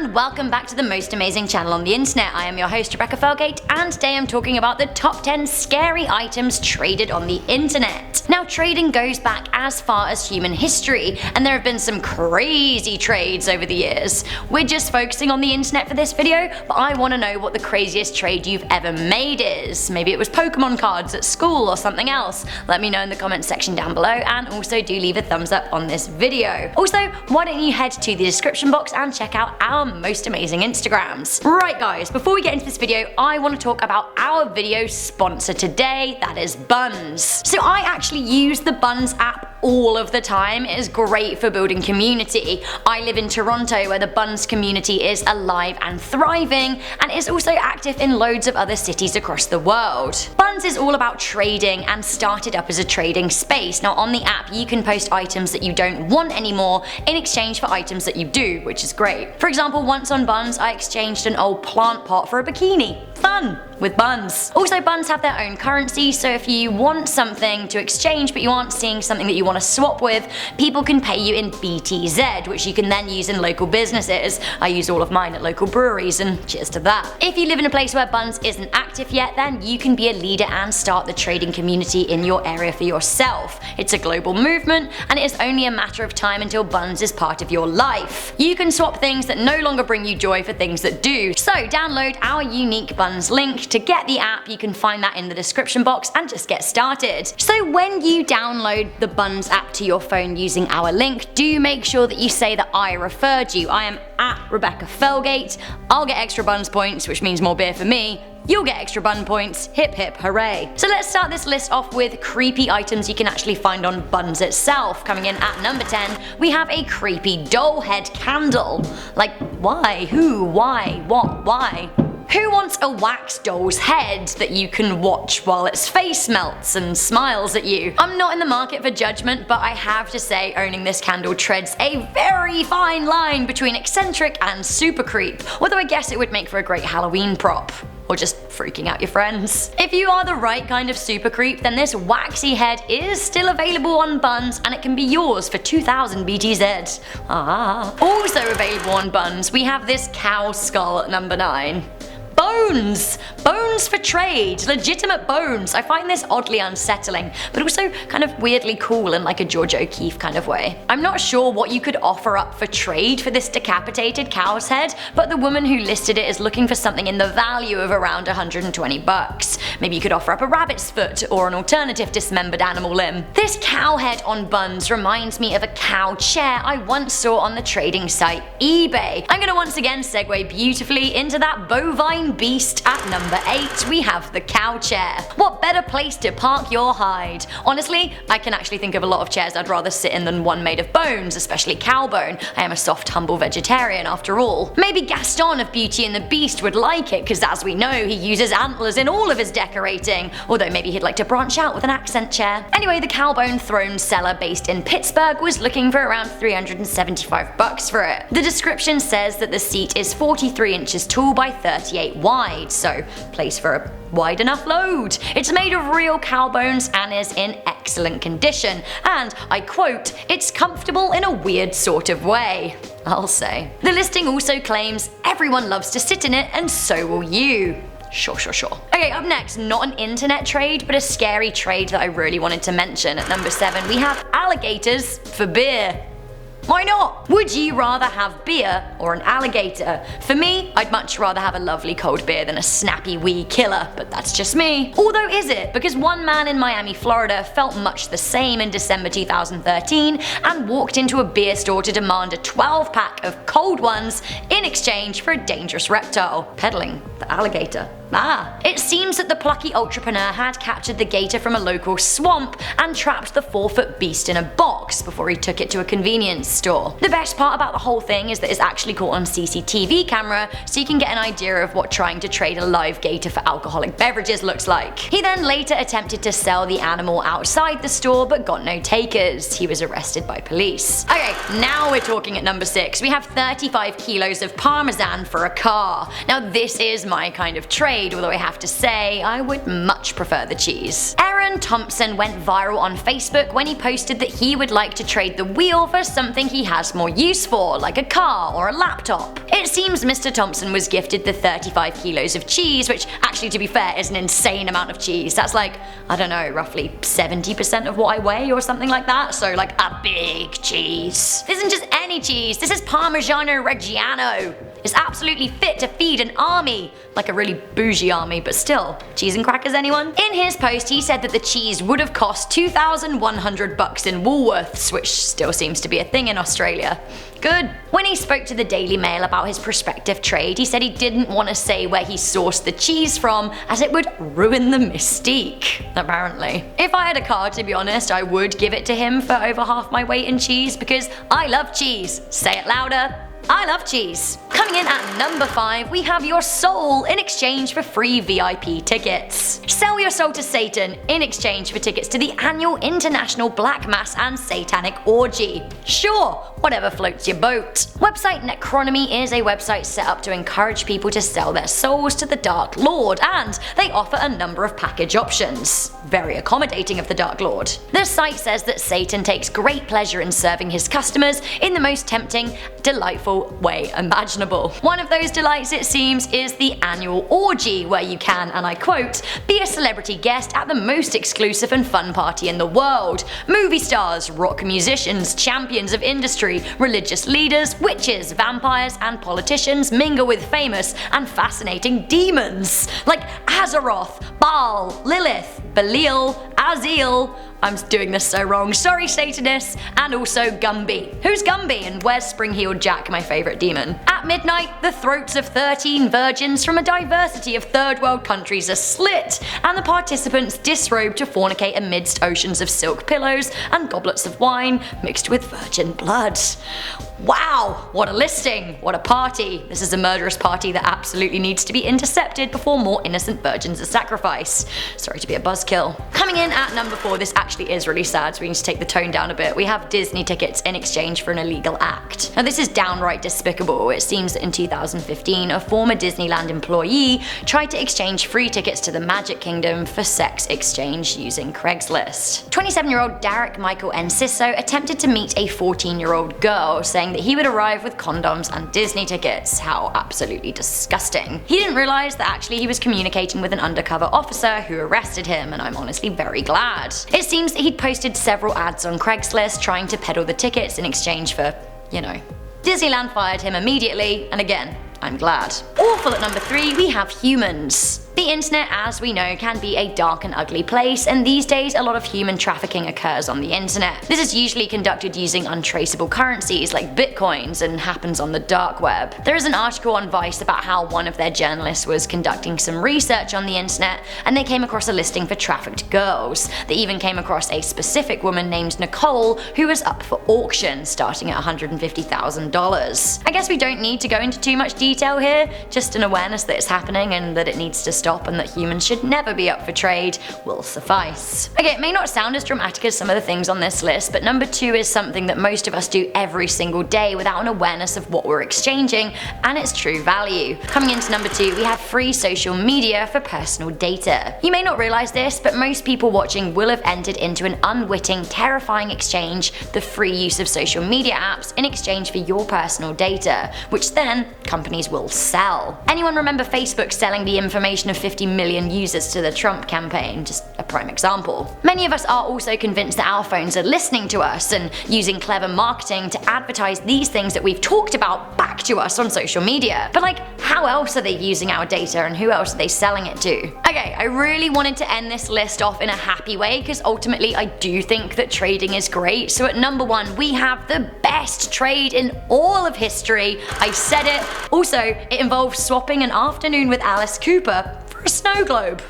and welcome back to the most amazing channel on the internet. I am your host Rebecca Felgate, and today I'm talking about the top 10 scary items traded on the internet. Now, trading goes back as far as human history, and there have been some crazy trades over the years. We're just focusing on the internet for this video, but I want to know what the craziest trade you've ever made is. Maybe it was Pokemon cards at school or something else. Let me know in the comments section down below, and also do leave a thumbs up on this video. Also, why don't you head to the description box and check out our most amazing Instagrams. Right guys, before we get into this video, I want to talk about our video sponsor today, that is BUNZ. So I actually use the BUNZ app all of the time. It is great for building community. I live in Toronto, where the BUNZ community is alive and thriving, and is also active in loads of other cities across the world. BUNZ is all about trading and started up as a trading space. Now on the app you can post items that you don't want anymore in exchange for items that you do, which is great. For example, once on BUNZ I exchanged an old plant pot for a bikini. Fun! With BUNZ. Also, BUNZ have their own currency, so if you want something to exchange but you aren't seeing something that you want to swap with, people can pay you in BTZ, which you can then use in local businesses. I use all of mine at local breweries, and cheers to that. If you live in a place where BUNZ isn't active yet, then you can be a leader and start the trading community in your area for yourself. It's a global movement, and it is only a matter of time until BUNZ is part of your life. You can swap things that no longer bring you joy for things that do. So download our unique BUNZ link to get the app. You can find that in the description box and just get started. So when you download the BUNZ app to your phone using our link, do make sure that you say that I referred you. I am at Rebecca Felgate. I'll get extra BUNZ points, which means more beer for me. You'll get extra bun points. Hip hip hooray. So let's start this list off with creepy items you can actually find on BUNZ itself. Coming in at number 10, we have a creepy doll head candle. Like, why? Who? Why? What? Why? Who wants a wax doll's head that you can watch while its face melts and smiles at you? I'm not in the market for judgment, but I have to say owning this candle treads a very fine line between eccentric and super creep, although I guess it would make for a great Halloween prop. Or just freaking out your friends. If you are the right kind of super creep, then this waxy head is still available on BUNZ, and it can be yours for 2,000 BTZ. Also available on BUNZ, we have this cow skull at number 9. Bones! Bones for trade. Legitimate bones. I find this oddly unsettling, but also kind of weirdly cool in like a George O'Keeffe kind of way. I'm not sure what you could offer up for trade for this decapitated cow's head, but the woman who listed it is looking for something in the value of around 120 bucks. Maybe you could offer up a rabbit's foot or an alternative dismembered animal limb. This cow head on BUNZ reminds me of a cow chair I once saw on the trading site eBay. I'm gonna once again segue beautifully into that bovine beast. At number 8, we have the cow chair. What better place to park your hide? Honestly, I can actually think of a lot of chairs I'd rather sit in than one made of bones, especially cow bone. I am a soft, humble vegetarian after all. Maybe Gaston of Beauty and the Beast would like it, because as we know, he uses antlers in all of his decorating, although maybe he'd like to branch out with an accent chair. Anyway, the cowbone throne seller based in Pittsburgh was looking for around 375 bucks for it. The description says that the seat is 43 inches tall by 38 wide, so place for a wide enough load. It's made of real cow bones and is in excellent condition, and I quote, "It's comfortable in a weird sort of way," I'll say. The listing also claims, "Everyone loves to sit in it and so will you." Sure. Okay, up next, not an internet trade, but a scary trade that I really wanted to mention. At number 7, we have alligators for beer. Why not? Would you rather have beer or an alligator? For me, I'd much rather have a lovely cold beer than a snappy wee killer, but that's just me. Although is it? Because one man in Miami, Florida felt much the same in December 2013 and walked into a beer store to demand a 12-pack of cold ones in exchange for a dangerous reptile, peddling the alligator. It seems that the plucky entrepreneur had captured the gator from a local swamp and trapped the 4-foot beast in a box before he took it to a convenience store. The best part about the whole thing is that it's actually caught on CCTV camera, so you can get an idea of what trying to trade a live gator for alcoholic beverages looks like. He then later attempted to sell the animal outside the store but got no takers. He was arrested by police. Okay, now we're talking at number 6. We have 35 kilos of Parmesan for a car. Now this is my kind of trade, although I have to say I would much prefer the cheese. Aaron Warren Thompson went viral on Facebook when he posted that he would like to trade the wheel for something he has more use for, like a car or a laptop. It seems Mr. Thompson was gifted the 35 kilos of cheese, which actually, to be fair, is an insane amount of cheese. That's like, I don't know, roughly 70% of what I weigh or something like that, so like a big cheese. This isn't just any cheese, this is Parmesan Reggiano. It's absolutely fit to feed an army. Like a really bougie army, but still. Cheese and crackers, anyone? In his post, he said that the cheese would have cost $2,100 in Woolworths, which still seems to be a thing in Australia. Good. When he spoke to the Daily Mail about his prospective trade, he said he didn't want to say where he sourced the cheese from, as it would ruin the mystique, apparently. If I had a car, to be honest, I would give it to him for over half my weight in cheese, because I love cheese. Say it louder. I love cheese. Coming in at number 5, we have your soul in exchange for free VIP tickets. Sell your soul to Satan in exchange for tickets to the annual International Black Mass and Satanic Orgy. Sure, whatever floats your boat. Website Necronomy is a website set up to encourage people to sell their souls to the Dark Lord, and they offer a number of package options. Very accommodating of the Dark Lord. The site says that Satan takes great pleasure in serving his customers in the most tempting, delightful way imaginable. One of those delights, it seems, is the annual orgy, where you can, and I quote, be a celebrity guest at the most exclusive and fun party in the world. Movie stars, rock musicians, champions of industry, religious leaders, witches, vampires, and politicians mingle with famous and fascinating demons like Azeroth, Baal, Lilith, Belial, Azil, I'm doing this so wrong, sorry Satanists, and also Gumby. Who's Gumby and where's Spring-Heeled Jack, my favourite demon? At midnight, the throats of 13 virgins from a diversity of third world countries are slit, and the participants disrobe to fornicate amidst oceans of silk pillows and goblets of wine mixed with virgin blood. Wow, what a listing, what a party. This is a murderous party that absolutely needs to be intercepted before more innocent virgins are sacrificed. Sorry to be a buzzkill. Coming in at number 4, this actually is really sad, so we need to take the tone down a bit. We have Disney tickets in exchange for an illegal act. Now this is downright despicable. It seems that in 2015, a former Disneyland employee tried to exchange free tickets to the Magic Kingdom for sex exchange using Craigslist. 27-year-old Derek Michael Enciso attempted to meet a 14-year-old girl, saying that he would arrive with condoms and Disney tickets. How absolutely disgusting. He didn't realize that actually he was communicating with an undercover officer who arrested him, and I'm honestly very glad. It seems that he'd posted several ads on Craigslist trying to peddle the tickets in exchange for, you know. Disneyland fired him immediately, and again, I'm glad. Awful at number 3, we have humans. The internet, as we know, can be a dark and ugly place, and these days a lot of human trafficking occurs on the internet. This is usually conducted using untraceable currencies like bitcoins and happens on the dark web. There is an article on Vice about how one of their journalists was conducting some research on the internet and they came across a listing for trafficked girls. They even came across a specific woman named Nicole who was up for auction, starting at $150,000. I guess we don't need to go into too much detail here, just an awareness that it's happening and that it needs to stop and that humans should never be up for trade will suffice. Okay, it may not sound as dramatic as some of the things on this list, but number 2 is something that most of us do every single day without an awareness of what we're exchanging and its true value. Coming into number 2, we have free social media for personal data. You may not realize this, but most people watching will have entered into an unwitting, terrifying exchange, the free use of social media apps in exchange for your personal data, which then companies will sell. Anyone remember Facebook selling the information of 50 million users to the Trump campaign? Just a prime example. Many of us are also convinced that our phones are listening to us and using clever marketing to advertise these things that we've talked about back to us on social media. But like, how else are they using our data and who else are they selling it to? Okay, I really wanted to end this list off in a happy way because ultimately I do think that trading is great. So at number 1, we have the best trade in all of history. I said it. Also, it involves swapping an afternoon with Alice Cooper for a snow globe.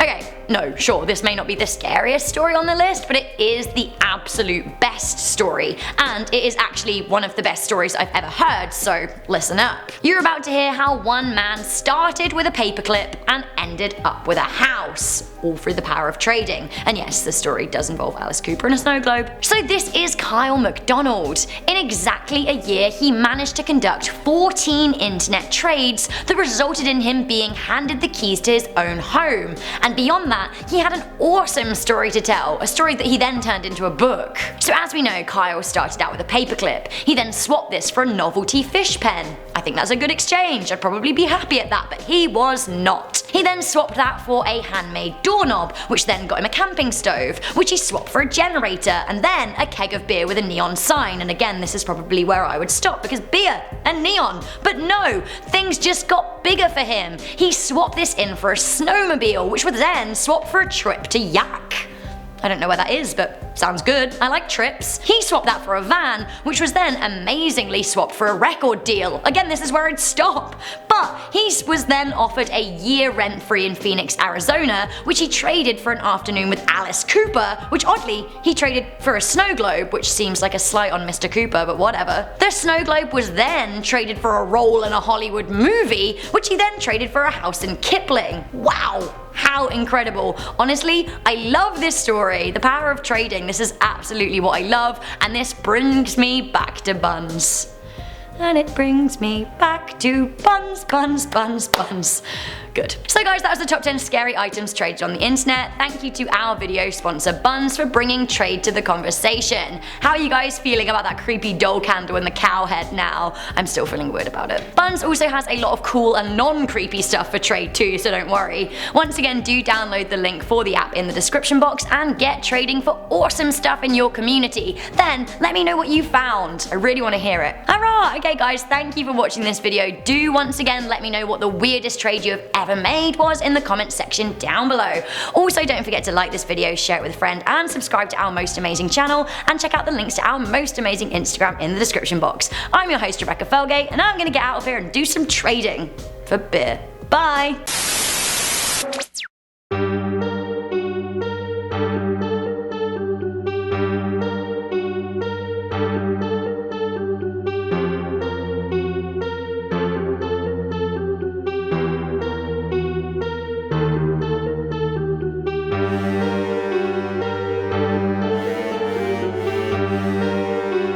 Okay, no, sure, this may not be the scariest story on the list, but it is the absolute best story, and it is actually one of the best stories I've ever heard, so listen up. You're about to hear how one man started with a paperclip and ended up with a house, all through the power of trading. And yes, the story does involve Alice Cooper and a snow globe. So this is Kyle McDonald. In exactly a year, he managed to conduct 14 internet trades that resulted in him being handed the keys to his own home, and beyond that, he had an awesome story to tell, a story that he then turned into a book. So as we know, Kyle started out with a paperclip. He then swapped this for a novelty fish pen. I think that's a good exchange, I'd probably be happy at that, but he was not. He then swapped that for a handmade doorknob, which then got him a camping stove, which he swapped for a generator, and then a keg of beer with a neon sign. And again, this is probably where I would stop, because beer and neon. But no, things just got bigger for him. He swapped this in for a snowmobile, which would then swap for a trip to Yak. I don't know where that is, but sounds good. I like trips. He swapped that for a van, which was then amazingly swapped for a record deal. Again, this is where I'd stop. But he was then offered a year rent-free in Phoenix, Arizona, which he traded for an afternoon with Alice Cooper, which oddly, he traded for a snow globe, which seems like a slight on Mr. Cooper, but whatever. The snow globe was then traded for a role in a Hollywood movie, which he then traded for a house in Kipling. Wow! How incredible. Honestly, I love this story. The power of trading. This is absolutely what I love, and this brings me back to BUNZ. And it brings me back to BUNZ, BUNZ, BUNZ, BUNZ. Good. So guys, that was the top 10 scary items traded on the internet. Thank you to our video sponsor BUNZ for bringing trade to the conversation. How are you guys feeling about that creepy doll candle in the cow head now? I'm still feeling weird about it. BUNZ also has a lot of cool and non-creepy stuff for trade too, so don't worry. Once again, do download the link for the app in the description box and get trading for awesome stuff in your community. Then let me know what you found. I really want to hear it. Hurrah! Okay guys, thank you for watching this video. Do once again let me know what the weirdest trade you have ever made was in the comments section down below. Also, don't forget to like this video, share it with a friend, and subscribe to our Most Amazing channel, and check out the links to our Most Amazing Instagram in the description box. I'm your host Rebecca Felgate, and I'm gonna get out of here and do some trading for beer. Bye!